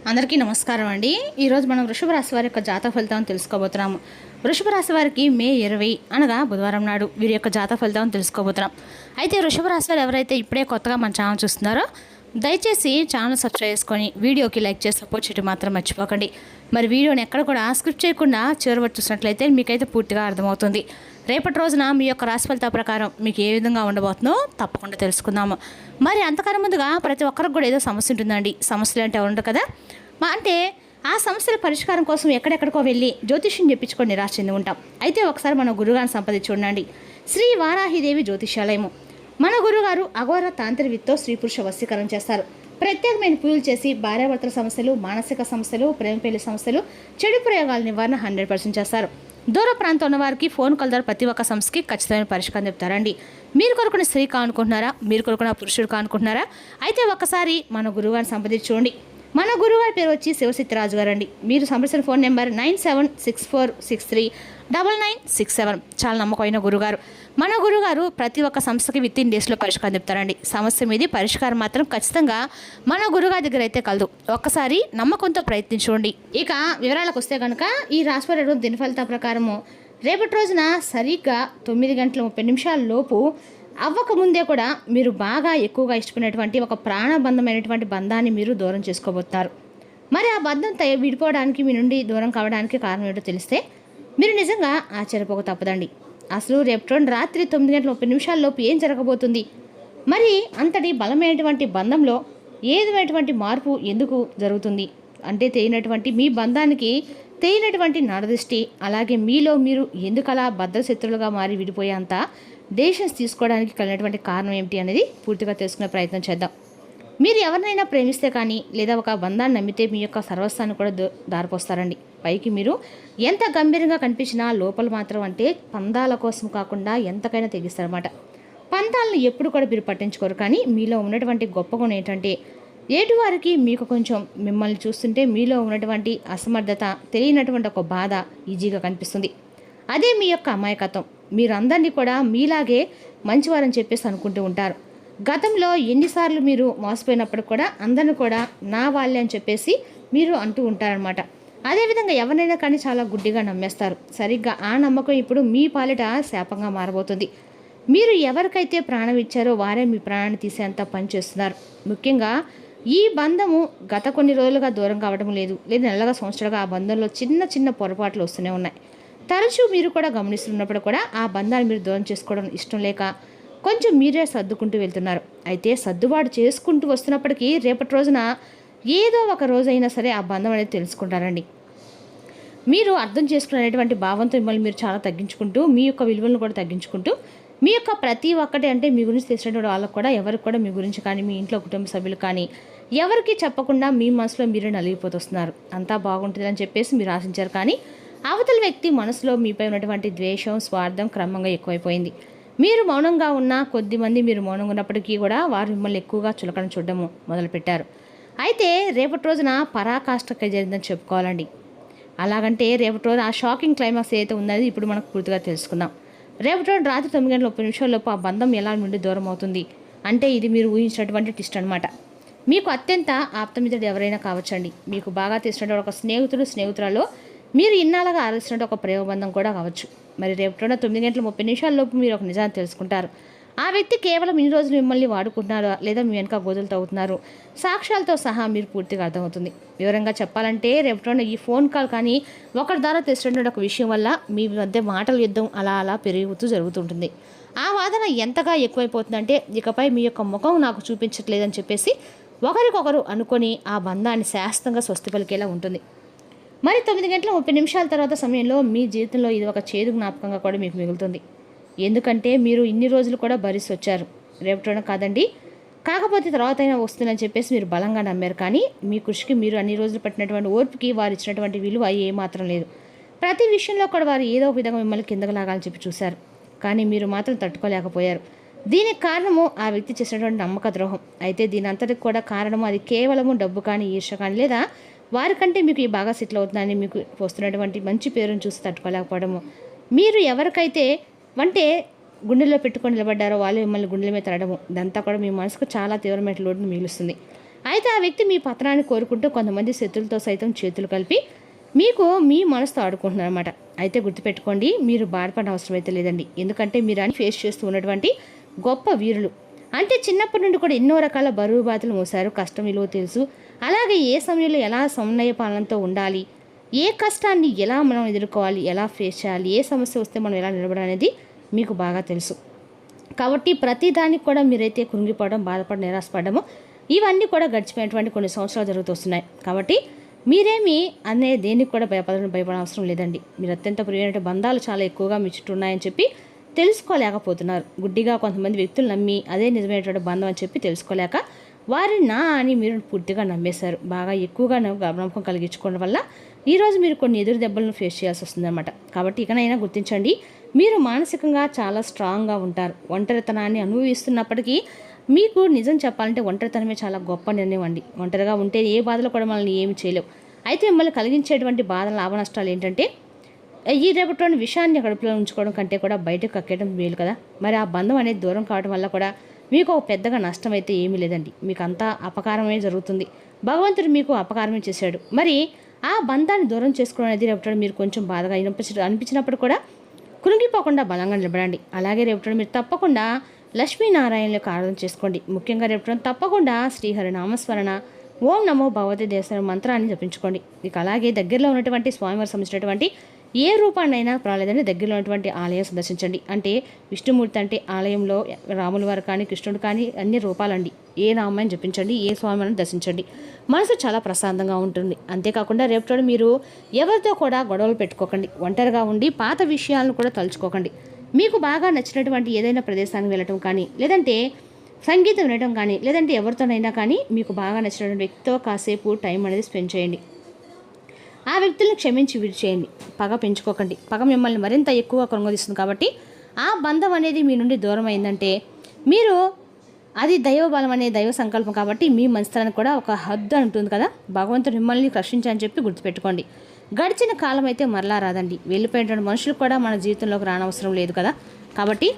అందరికీ నమస్కారం అండి. ఈరోజు మనం వృషభ రాశి వారి యొక్క జాతక ఫలితాలను తెలుసుకోబోతున్నాము. వృషభ రాశి వారికి మే 20 అనగా బుధవారం నాడు వీరి యొక్క జాతక ఫలితాలను తెలుసుకోబోతున్నాం. అయితే వృషభ రాశి వారు ఎవరైతే ఇప్పుడే కొత్తగా మన ఛానల్ చూస్తున్నారో దయచేసి ఛానల్ సబ్స్క్రైబ్ చేసుకొని వీడియోకి లైక్ చేసి సపోర్ట్ చేయడం మాత్రం మర్చిపోకండి. మరి వీడియోని ఎక్కడ కూడా స్క్రిప్ట్ చేయకుండా చివరి చూసినట్లయితే మీకైతే పూర్తిగా అర్థమవుతుంది. రేపటి రోజున మీ యొక్క రాశి ఫలితాల ప్రకారం మీకు ఏ విధంగా ఉండబోతుందో తప్పకుండా తెలుసుకుందాము. మరి అంతకన్నా ముందుగా ప్రతి ఒక్కరికి కూడా ఏదో సమస్య ఉంటుందండి. సమస్యలు అంటే ఉండదు కదా, అంటే ఆ సమస్యల పరిష్కారం కోసం ఎక్కడెక్కడికో వెళ్ళి జ్యోతిష్యం చెప్పించుకొని నిరాశ చెంది ఉంటాం. అయితే ఒకసారి మన గురుగారిని సంప్రదించి ఉండండి. శ్రీ వారాహిదేవి జ్యోతిష్యాలయము. మన గురుగారు అఘోర తాంత్రికతో స్త్రీ పురుష వశీకరణ చేస్తారు. ప్రత్యేకమైన పూజలు చేసి భార్యాభర్తల సమస్యలు, మానసిక సమస్యలు, ప్రేమ పెళ్లి సమస్యలు, చెడు ప్రయోగాల నివారణ 100% చేస్తారు. దూర ప్రాంతం ఉన్న వారికి ఫోన్ కాల్ ద్వారా ప్రతి ఒక్క సమస్యకి ఖచ్చితమైన పరిష్కారం చెప్తారండి. మీరు కొనుక్కున్న స్త్రీ కానుకుంటున్నారా, మీరు కొనుక్కున్న పురుషుడు కానుకుంటున్నారా? అయితే ఒక్కసారి మన గురుగారిని సంప్రదించి చూడండి. మన గురుగారి పేరు వచ్చి శివసిద్ధిరాజు గారు అండి. మీరు సంప్రదించిన ఫోన్ నెంబర్ 9764639967. చాలా నమ్మకమైన గురుగారు. మన గురుగారు ప్రతి ఒక్క సమస్యకి విత్ ఇన్ డేస్లో పరిష్కారం చెప్తారండి. సమస్య మీది పరిష్కారం మాత్రం ఖచ్చితంగా మన గురుగారి దగ్గర అయితే కలదు. ఒక్కసారి నమ్మకంతో ప్రయత్నించుకోండి. ఇక వివరాలకు వస్తే కనుక ఈ రాశివారి దినఫలిత ప్రకారము రేపటి రోజున సరిగ్గా 9:30 లోపు అవ్వకముందే కూడా మీరు బాగా ఎక్కువగా ఇష్టపడినటువంటి ఒక ప్రాణబంధమైనటువంటి బంధాన్ని మీరు దూరం చేసుకోబోతున్నారు. మరి ఆ బంధం విడిపోవడానికి మీ నుండి దూరం కావడానికి కారణం ఏంటో తెలిస్తే మీరు నిజంగా ఆశ్చర్యపోక తప్పదండి. అసలు రేపు రాత్రి 9:30 లోపు ఏం జరగబోతుంది? మరి అంతటి బలమైనటువంటి బంధంలో ఏదైనటువంటి మార్పు ఎందుకు జరుగుతుంది అంటే తెలియనటువంటి మీ బంధానికి తెలియనటువంటి నరదృష్టి, అలాగే మీలో మీరు ఎందుకలా భద్రశత్రులుగా మారి విడిపోయేంత డెసిషన్స్ తీసుకోవడానికి కలిగినటువంటి కారణం ఏమిటి అనేది పూర్తిగా తెలుసుకునే ప్రయత్నం చేద్దాం. మీరు ఎవరినైనా ప్రేమిస్తే కానీ లేదా ఒక బంధాన్ని నమ్మితే మీ యొక్క సర్వస్వాన్ని కూడా దారిపోస్తారండి. పైకి మీరు ఎంత గంభీరంగా కనిపించినా లోపల మాత్రం అంటే పందాల కోసం కాకుండా ఎంతకైనా తెగిస్తారన్నమాట. పంతాలను ఎప్పుడు కూడా మీరు పట్టించుకోరు. కానీ మీలో ఉన్నటువంటి గొప్ప గుణం ఏంటంటే ఏటివారికి మీకు కొంచెం మిమ్మల్ని చూస్తుంటే మీలో ఉన్నటువంటి అసమర్థత, తెలియనటువంటి ఒక బాధ ఈజీగా కనిపిస్తుంది. అదే మీ యొక్క అమాయకత్వం. మీరందరినీ కూడా మీలాగే మంచివారని చెప్పేసి అనుకుంటూ ఉంటారు. గతంలో ఎన్నిసార్లు మీరు మోసపోయినప్పుడు కూడా అందరిని కూడా నా వాళ్ళే అని చెప్పేసి మీరు అంటూ ఉంటారనమాట. అదేవిధంగా ఎవరినైనా కానీ చాలా గుడ్డిగా నమ్మేస్తారు. సరిగ్గా ఆ నమ్మకం ఇప్పుడు మీ పాలిట శాపంగా మారబోతుంది. మీరు ఎవరికైతే ప్రాణం ఇచ్చారో వారే మీ ప్రాణాన్ని తీసేంత పని చేస్తున్నారు. ముఖ్యంగా ఈ బంధము గత కొన్ని రోజులుగా దూరం కావడం లేదు, లేదా నెలగా సంవత్సరాలుగా ఆ బంధంలో చిన్న చిన్న పొరపాట్లు వస్తూనే ఉన్నాయి. తరచూ మీరు కూడా గమనిస్తున్నప్పుడు కూడా ఆ బంధాన్ని మీరు దూరం చేసుకోవడం ఇష్టం లేక కొంచెం మీరే సర్దుకుంటూ వెళ్తున్నారు. అయితే సర్దుబాటు చేసుకుంటూ వస్తున్నప్పటికీ రేపటి రోజున ఏదో ఒక రోజైనా సరే ఆ బంధం అనేది తెలుసుకుంటారండి. మీరు అర్థం చేసుకునేటువంటి భావంతో మిమ్మల్ని మీరు చాలా తగ్గించుకుంటూ మీ యొక్క విలువలను కూడా తగ్గించుకుంటూ మీ యొక్క ప్రతి ఒక్కటి అంటే మీ గురించి తెలిసినటువంటి వాళ్ళకు కూడా ఎవరికి కూడా మీ గురించి కానీ మీ ఇంట్లో కుటుంబ సభ్యులు కానీ ఎవరికి చెప్పకుండా మీ మనసులో మీరే నలిగిపోతున్నారు. అంతా బాగుంటుందని చెప్పేసి మీరు ఆశించారు. కానీ అవతల వ్యక్తి మనసులో మీపై ఉన్నటువంటి ద్వేషం, స్వార్థం క్రమంగా ఎక్కువైపోయింది. మీరు మౌనంగా ఉన్న కొద్దిమంది మీరు మౌనంగా ఉన్నప్పటికీ కూడా వారు మిమ్మల్ని ఎక్కువగా చులకన చూడడము మొదలుపెట్టారు. అయితే రేపటి రోజున పరాకాష్ఠకి జరిగిందని చెప్పుకోవాలండి. అలాగంటే రేపటి రోజున ఆ షాకింగ్ క్లైమాక్స్ ఏదైతే ఉందని ఇప్పుడు మనకు పూర్తిగా తెలుసుకుందాం. రేపటి రోజు రాత్రి 9:30 లోపు ఆ బంధం ఎలా నుండి దూరం అవుతుంది అంటే ఇది మీరు ఊహించినటువంటి ట్విస్ట్ అనమాట. మీకు అత్యంత ఆప్తమిత్రుడు ఎవరైనా కావచ్చండి. మీకు బాగా తెలిసినటువంటి ఒక స్నేహితురాలో మీరు ఇన్నాళ్ళగా ఆలోచించినట్టు ఒక ప్రేమబంధం కూడా కావచ్చు. మరి రేపు 9:30 లోపు మీరు ఒక నిజాన్ని తెలుసుకుంటారు. ఆ వ్యక్తి కేవలం ఇన్ని రోజులు మిమ్మల్ని వాడుకుంటున్నారు, లేదా మీ వెనక గోతులు తవ్వుతున్నారు. సాక్ష్యాలతో సహా మీరు పూర్తిగా అర్థమవుతుంది. వివరంగా చెప్పాలంటే రేపు ఈ ఫోన్ కాల్ కానీ ఒకరి ద్వారా తెలిసినటువంటి ఒక విషయం వల్ల మీ మధ్య మాటల యుద్ధం అలా అలా పెరుగుతూ జరుగుతుంటుంది. ఆ వాదన ఎంతగా ఎక్కువైపోతుందంటే ఇకపై మీ యొక్క ముఖం నాకు చూపించట్లేదని చెప్పేసి ఒకరికొకరు అనుకొని ఆ బంధాన్ని శాశ్వతంగా స్వస్తి పలికేలా ఉంటుంది. మరి 9:30 తర్వాత సమయంలో మీ జీవితంలో ఇది ఒక చేదు జ్ఞాపకంగా కూడా మీకు మిగులుతుంది. ఎందుకంటే మీరు ఇన్ని రోజులు కూడా భరిస్తూ వచ్చారు. రేపటిన కాదండి, కాకపోతే తర్వాత అయినా వస్తుందని చెప్పేసి మీరు బలంగా నమ్మారు. కానీ మీ కృషికి మీరు అన్ని రోజులు పట్టినటువంటి ఓర్పుకి వారు ఇచ్చినటువంటి విలువ ఏమాత్రం లేదు. ప్రతి విషయంలో కూడా వారు ఏదో ఒక విధంగా మిమ్మల్ని కిందకు లాగాలని చెప్పి చూశారు. కానీ మీరు మాత్రం తట్టుకోలేకపోయారు. దీనికి కారణము ఆ వ్యక్తి చేసినటువంటి నమ్మక ద్రోహం. అయితే దీని అంతటికి కూడా కారణము అది కేవలము డబ్బు కానీ, ఈర్ష కానీ, లేదా వారికంటే మీకు ఈ బాగా సెటిల్ అవుతుందని మీకు వస్తున్నటువంటి మంచి పేరును చూసి తట్టుకోలేకపోవడము. మీరు ఎవరికైతే అంటే గుండెల్లో పెట్టుకొని నిలబడ్డారో వాళ్ళు మిమ్మల్ని గుండెల మీద తరడము, ఇదంతా కూడా మీ మనసుకు చాలా తీవ్రమైన లోటును మిగులుస్తుంది. అయితే ఆ వ్యక్తి మీ పతనాన్ని కోరుకుంటూ కొంతమంది శత్రులతో సైతం చేతులు కలిపి మీకు మీ మనసుతో ఆడుకుంటున్నారు అనమాట. అయితే గుర్తుపెట్టుకోండి, మీరు బాధపడిన అవసరం అయితే లేదండి. ఎందుకంటే మీరు అని ఫేస్ చేస్తూ ఉన్నటువంటి గొప్ప వీరులు. అంటే చిన్నప్పటి నుండి కూడా ఎన్నో రకాల బరువు బాధలు మోసారు, కష్టం విలువ తెలుసు. అలాగే ఏ సమయంలో ఎలా సమన్వయ పాలనతో ఉండాలి, ఏ కష్టాన్ని ఎలా మనం ఎదుర్కోవాలి, ఎలా ఫేస్ చేయాలి, ఏ సమస్య వస్తే మనం ఎలా నిలబడాలి అనేది మీకు బాగా తెలుసు. కాబట్టి ప్రతి దానికి కూడా మీరైతే కృంగిపోవడం, బాధపడడం, నిరాశపడము ఇవన్నీ కూడా గడిచిపోయినటువంటి కొన్ని సంవత్సరాలు జరుగుతున్నాయి. కాబట్టి మీరేమి అనే దేనికి కూడా భయపడ అవసరం లేదండి. మీరు అత్యంత ప్రియమైన బంధాలు చాలా ఎక్కువగా మీ చుట్టూ ఉన్నాయని చెప్పి తెలుసుకోలేకపోతున్నారు. గుడ్డిగా కొంతమంది వ్యక్తులు నమ్మి అదే నిజమైనటువంటి బంధం అని చెప్పి తెలుసుకోలేక వారిని నా అని మీరు పూర్తిగా నమ్మేశారు. బాగా ఎక్కువగా నమ్మకం కలిగించుకోవడం వల్ల ఈరోజు మీరు కొన్ని ఎదురు దెబ్బలను ఫేస్ చేయాల్సి వస్తుందన్నమాట. కాబట్టి ఇకనైనా గుర్తించండి, మీరు మానసికంగా చాలా స్ట్రాంగ్గా ఉంటారు. ఒంటరితనాన్ని అనుభవిస్తున్నప్పటికీ మీకు నిజం చెప్పాలంటే ఒంటరితనమే చాలా గొప్ప నిర్ణయం అండి. ఒంటరిగా ఉంటే ఏ బాధలు కూడా మనల్ని ఏమి చేయలేవు. అయితే మిమ్మల్ని కలిగించేటువంటి బాధ లాభ నష్టాలు ఏంటంటే ఈ రేపటిలోని విషయాన్ని కడుపులో ఉంచుకోవడం కంటే కూడా బయటకు కక్కేయడం మేలు కదా. మరి ఆ బంధం అనేది దూరం కావడం వల్ల కూడా మీకు పెద్దగా నష్టం అయితే ఏమీ లేదండి. మీకు అంతా అపకారమే జరుగుతుంది. భగవంతుడు మీకు అపకారమే చేశాడు. మరి ఆ బంధాన్ని దూరం చేసుకోవడం అనేది రేపటి మీరు కొంచెం బాధగా అనిపించినప్పుడు కూడా కృంగిపోకుండా బలంగా నిలబడండి. అలాగే రేపటి మీరు తప్పకుండా లక్ష్మీనారాయణ యొక్క ఆరాధన చేసుకోండి. ముఖ్యంగా రేపటి తప్పకుండా శ్రీహరి నామస్మరణ, ఓం నమో భగవతి దేశ మంత్రాన్ని జపించుకోండి. ఇక అలాగే దగ్గరలో ఉన్నటువంటి స్వామివారి సంబంధించినటువంటి ఏ రూపాన్నైనా పర్వాలేదని దగ్గరలో ఉన్నటువంటి ఆలయం సందర్శించండి. అంటే విష్ణుమూర్తి అంటే ఆలయంలో రాముల వారు కానీ కృష్ణుడు కానీ అన్ని రూపాలండి. ఏ నామాన్ని జపించండి, ఏ స్వామిని దర్శించండి, మనసు చాలా ప్రశాంతంగా ఉంటుంది. అంతేకాకుండా రేపటి మీరు ఎవరితో కూడా గొడవలు పెట్టుకోకండి. ఒంటరిగా ఉండి పాత విషయాలను కూడా తలుచుకోకండి. మీకు బాగా నచ్చినటువంటి ఏదైనా ప్రదేశానికి వెళ్ళటం కానీ, లేదంటే సంగీతం వినడం కానీ, లేదంటే ఎవరితోనైనా కానీ మీకు బాగా నచ్చినటువంటి వ్యక్తితో కాసేపు టైం అనేది స్పెండ్ చేయండి. ఆ వ్యక్తులను క్షమించి విడిచేయండి. పగ పెంచుకోకండి. పగ మిమ్మల్ని మరింత ఎక్కువగా కృంగదీస్తుంది. కాబట్టి ఆ బంధం అనేది మీ నుండి దూరం అయిందంటే మీరు అది దైవబలం అనే దైవ సంకల్పం. కాబట్టి మీ మనస్తనానికి కూడా ఒక హద్దు ఉంటుంది కదా. భగవంతుడు మిమ్మల్ని రక్షించని చెప్పి గుర్తుపెట్టుకోండి. గడిచిన కాలం అయితే మరలా రాదండి. వెళ్ళిపోయినటువంటి మనుషులు కూడా మన జీవితంలోకి రానవసరం లేదు కదా. కాబట్టి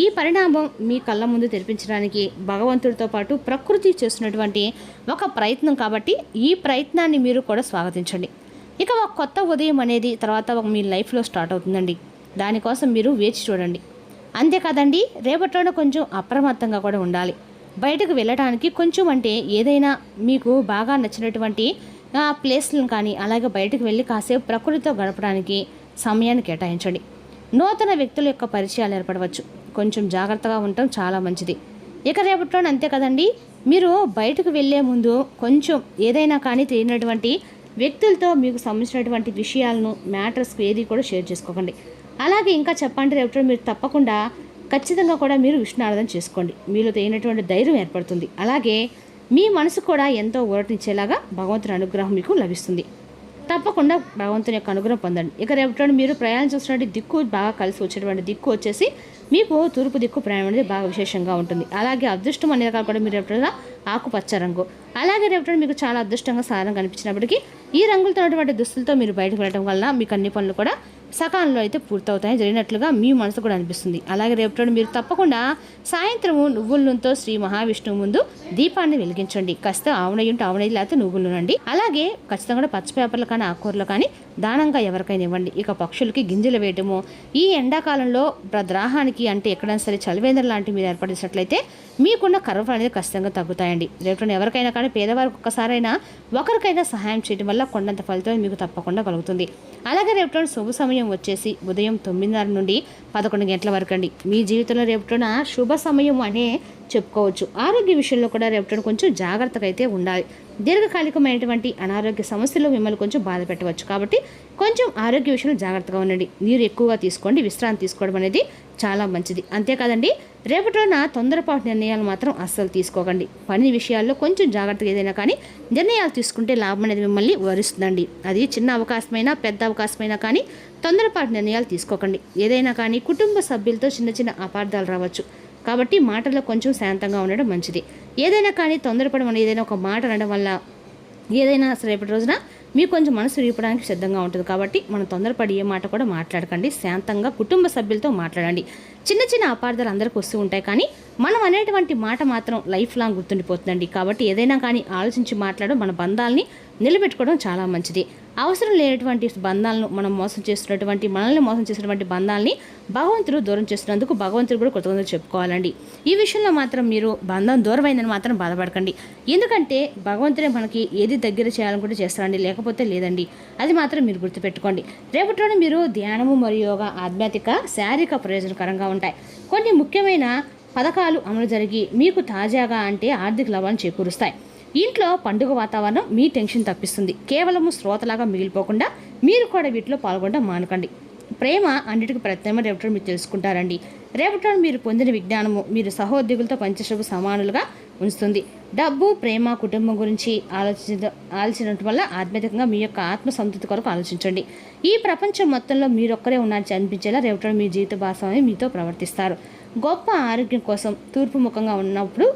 ఈ పరిణామం మీ కళ్ళ ముందు తెరిపించడానికి భగవంతుడితో పాటు ప్రకృతి చేస్తున్నటువంటి ఒక ప్రయత్నం. కాబట్టి ఈ ప్రయత్నాన్ని మీరు కూడా స్వాగతించండి. ఇక ఒక కొత్త ఉదయం అనేది తర్వాత మీ లైఫ్లో స్టార్ట్ అవుతుందండి. దానికోసం మీరు వేచి చూడండి. అంతేకాదండి, రేపటిలోనే కొంచెం అప్రమత్తంగా కూడా ఉండాలి. బయటకు వెళ్ళడానికి కొంచెం అంటే ఏదైనా మీకు బాగా నచ్చినటువంటి ప్లేస్లను కానీ, అలాగే బయటకు వెళ్ళి కాసేపు ప్రకృతితో గడపడానికి సమయాన్ని కేటాయించండి. నూతన వ్యక్తుల యొక్క పరిచయాలు ఏర్పడవచ్చు. కొంచెం జాగ్రత్తగా ఉండటం చాలా మంచిది. ఇక రేపటిలోనే అంతే కదండి, మీరు బయటకు వెళ్ళే ముందు కొంచెం ఏదైనా కానీ తెలియనటువంటి వ్యక్తులతో మీకు సంబంధించినటువంటి విషయాలను, మ్యాటర్స్ ఏది కూడా షేర్ చేసుకోకండి. అలాగే ఇంకా చెప్పండి, రేపటి మీరు తప్పకుండా ఖచ్చితంగా కూడా మీరు విష్ణు ఆరాధన చేసుకోండి. మీలో తెలియనటువంటి ధైర్యం ఏర్పడుతుంది. అలాగే మీ మనసు కూడా ఎంతో ఊరటించేలాగా భగవంతుని అనుగ్రహం మీకు లభిస్తుంది. తప్పకుండా భగవంతుని యొక్క అనుగ్రహం పొందండి. ఇక రేపటి మీరు ప్రయాణం చేస్తున్నటువంటి దిక్కు బాగా కలిసి వచ్చేటువంటి దిక్కు వచ్చేసి మీకు తూర్పు దిక్కు ప్రయాణం అనేది బాగా విశేషంగా ఉంటుంది. అలాగే అదృష్టం అనే రకాలు కూడా మీరు రేపటి ఆకుపచ్చ రంగు. అలాగే రేపటి మీకు చాలా అదృష్టంగా సాధన కనిపించినప్పటికీ ఈ రంగులతో ఉన్నటువంటి దుస్తులతో మీరు బయటకు వెళ్ళడం వల్ల మీకు అన్ని పనులు కూడా సకాలంలో అయితే పూర్తవుతాయి, జరిగినట్లుగా మీ మనసు కూడా అనిపిస్తుంది. అలాగే రేపటి మీరు తప్పకుండా సాయంత్రము నువ్వుల నూనెతో శ్రీ మహావిష్ణువు ముందు దీపాన్ని వెలిగించండి. కాస్త ఆవునయ్యి ఉంటే ఆవునయ్యి, లేకపోతే నువ్వుల నూనె అండి. అలాగే ఖచ్చితంగా పచ్చ పేపర్లు కానీ ఆకుకూరలు కానీ దానంగా ఎవరికైనా ఇవ్వండి. ఇక పక్షులకి గింజలు వేయటము ఈ ఎండాకాలంలో ద్రాహానికి అంటే ఎక్కడైనా సరే చలివేంద్రం లాంటివి మీరు ఏర్పడినట్లయితే మీకున్న కర్రలు అనేది ఖచ్చితంగా తగ్గుతాయండి. రేపటి ఎవరికైనా కానీ పేదవారికి ఒక్కసారైనా ఒకరికైనా సహాయం చేయడం వల్ల కొండంత ఫలితం మీకు తప్పకుండా కలుగుతుంది. అలాగే రేపటి శుభ సమయం వచ్చేసి ఉదయం 9:30 నుండి 11 గంటల వరకు అండి. మీ జీవితంలో రేపటిన శుభ సమయం అనే చెప్పుకోవచ్చు. ఆరోగ్య విషయంలో కూడా రేపటి కొంచెం జాగ్రత్తగా అయితే ఉండాలి. దీర్ఘకాలికమైనటువంటి అనారోగ్య సమస్యలు మిమ్మల్ని కొంచెం బాధ పెట్టవచ్చు. కాబట్టి కొంచెం ఆరోగ్య విషయంలో జాగ్రత్తగా ఉండండి. నీరు ఎక్కువగా తీసుకోండి. విశ్రాంతి తీసుకోవడం అనేది చాలా మంచిది. అంతేకాదండి, రేపటిన తొందరపాటు నిర్ణయాలు మాత్రం అస్సలు తీసుకోకండి. పని విషయాల్లో కొంచెం జాగ్రత్తగా ఏదైనా కానీ నిర్ణయాలు తీసుకుంటే లాభం అనేది మిమ్మల్ని వరిస్తుందండి. అది చిన్న అవకాశమైనా పెద్ద అవకాశమైనా కానీ తొందరపాటు నిర్ణయాలు తీసుకోకండి. ఏదైనా కానీ కుటుంబ సభ్యులతో చిన్న చిన్న అపార్థాలు రావచ్చు. కాబట్టి మాటల్లో కొంచెం శాంతంగా ఉండడం మంచిది. ఏదైనా కానీ తొందరపడడం అనేది ఏదైనా ఒక మాట అనడం వల్ల ఏదైనా రేపటి రోజున మీకు కొంచెం మనసు విప్పడానికి సిద్ధంగా ఉంటుంది. కాబట్టి మనం తొందరపడి ఏ మాట కూడా మాట్లాడకండి. శాంతంగా కుటుంబ సభ్యులతో మాట్లాడండి. చిన్న చిన్న అపార్థాలు అందరికీ వస్తూ ఉంటాయి, కానీ మనం అనేటువంటి మాట మాత్రం లైఫ్ లాంగ్ గుర్తుండిపోతుందండి. కాబట్టి ఏదైనా కానీ ఆలోచించి మాట్లాడడం, మన బంధాలని నిలబెట్టుకోవడం చాలా మంచిది. అవసరం లేనటువంటి బంధాలను మనం మనల్ని మోసం చేసినటువంటి బంధాలని భగవంతుడు దూరం చేస్తున్నందుకు భగవంతుడు కూడా కృతజ్ఞతలు చెప్పుకోవాలండి. ఈ విషయంలో మాత్రం మీరు బంధం దూరమైందని మాత్రం బాధపడకండి. ఎందుకంటే భగవంతుడే మనకి ఏది దగ్గర చేయాలనుకుంటే చేస్తారండి, లేకపోతే లేదండి. అది మాత్రం మీరు గుర్తుపెట్టుకోండి. రేపటి మీరు ధ్యానము మరియు యోగా ఆధ్యాత్మిక శారీరక ప్రయోజనకరంగా ఉంటాయి. కొన్ని ముఖ్యమైన పథకాలు అమలు జరిగి మీకు తాజాగా అంటే ఆర్థిక లాభాలను చేకూరుస్తాయి. ఇంట్లో పండుగ వాతావరణం మీ టెన్షన్ తప్పిస్తుంది. కేవలము శ్రోతలాగా మిగిలిపోకుండా మీరు కూడా వీటిలో పాల్గొనడం మానకండి. ప్రేమ అన్నిటికీ ప్రత్యేకమైన రేపటి మీరు తెలుసుకుంటారండి. రేపటి మీరు పొందిన విజ్ఞానము మీరు సహోద్యోగులతో పనిచేసేటప్పుడు సమానులుగా ఉంచుతుంది. డబ్బు, ప్రేమ, కుటుంబం గురించి ఆలోచించడం వల్ల ఆధ్యాత్మికంగా మీ యొక్క ఆత్మ సంతృప్తి కొరకు ఆలోచించండి. ఈ ప్రపంచం మొత్తంలో మీరొక్కరే ఉన్నారని అనిపించేలా రేపటి మీ జీవిత భాగస్వామి మీతో ప్రవర్తిస్తారు. గొప్ప ఆరోగ్యం కోసం తూర్పు ముఖంగా ఉన్నప్పుడు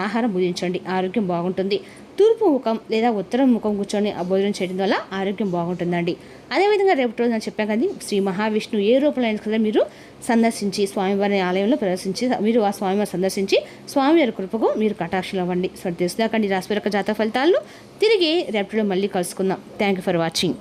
ఆహారం భుజించండి, ఆరోగ్యం బాగుంటుంది. తూర్పు ముఖం లేదా ఉత్తరం ముఖం కూర్చొని భోజనం చేయడం వల్ల ఆరోగ్యం బాగుంటుందండి. అదేవిధంగా రేపటి రోజు నేను చెప్పాను కదా, శ్రీ మహావిష్ణువు ఏ రూపంలో అయినా కదా మీరు సందర్శించి స్వామివారి ఆలయంలో ప్రదర్శించి మీరు ఆ స్వామివారిని సందర్శించి స్వామివారి కృపకు మీరు కటాక్షలు అవ్వండి. సో తెలుసుదాకండి రాశి యొక్క జాతక ఫలితాలను తిరిగి రేపటిలో మళ్ళీ కలుసుకుందాం. Thank you for watching.